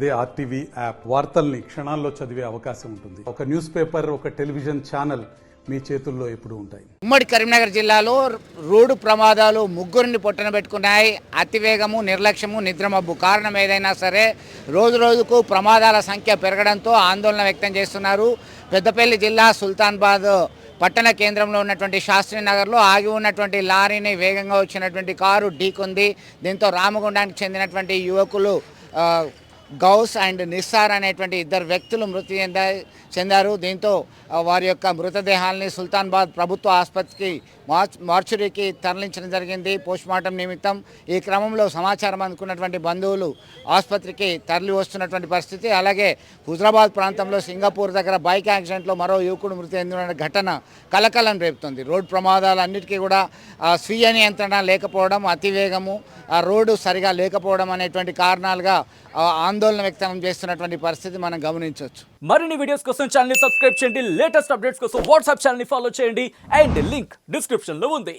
అదే RTV app వార్తల్ని క్షణాల్లో చదివే అవకాశం ఉంటుంది. ఒక న్యూస్ పేపర్, ఒక టెలివిజన్ ఛానల్ మీ చేతుల్లో ఎప్పుడూ ఉంటాయి. ఉమ్మడి కరీంనగర్ జిల్లాలో రోడ్డు ప్రమాదాలు ముగ్గురిని పొట్టన పెట్టుకున్నాయి. అతివేగము, నిర్లక్ష్యము, నిద్రమబ్బు కారణం ఏదైనా సరే రోజు రోజుకు ప్రమాదాల సంఖ్య పెరగడంతో ఆందోళన వ్యక్తం చేస్తున్నారు. పెద్దపల్లి జిల్లా సుల్తానాబాద్ పట్టణ కేంద్రంలో ఉన్నటువంటి శాస్త్రీనగర్లో ఆగి ఉన్నటువంటి లారీని వేగంగా వచ్చినటువంటి కారు ఢీకొంది. దీంతో రామగుండానికి చెందినటువంటి యువకులు గౌస్ అండ్ నిస్సార్ అనేటువంటి ఇద్దరు వ్యక్తులు మృతి చెందారు. దీంతో వారి యొక్క మృతదేహాల్ని సుల్తానాబాద్ ప్రభుత్వ ఆసుపత్రికి మార్చురీకి తరలించడం జరిగింది పోస్ట్మార్టం నిమిత్తం. ఈ క్రమంలో సమాచారం అందుకున్నటువంటి బంధువులు ఆసుపత్రికి తరలి వస్తున్నటువంటి పరిస్థితి. అలాగే హుజరాబాద్ ప్రాంతంలో సింగపూర్ దగ్గర బైక్ యాక్సిడెంట్లో మరో యువకుడు మృతి చెందిన ఘటన కలకలం రేపుతుంది. రోడ్డు ప్రమాదాలన్నిటికీ కూడా స్వీయ నియంత్రణ లేకపోవడం, అతివేగము, రోడ్డు సరిగా లేకపోవడం అనేటువంటి కారణాలుగా ఆందోళన వ్యక్తం చేస్తున్నటువంటి పరిస్థితి మనం గమనించవచ్చు. మరిన్ని వీడియోస్ కోసం ఛానల్ ని సబ్స్క్రైబ్ చేయండి. లేటెస్ట్ అప్డేట్స్ కోసం వాట్సాప్ ఛానల్ ని ఫాలో చేయండి. అండ్ లింక్ డిస్క్రిప్షన్ లో ఉంది.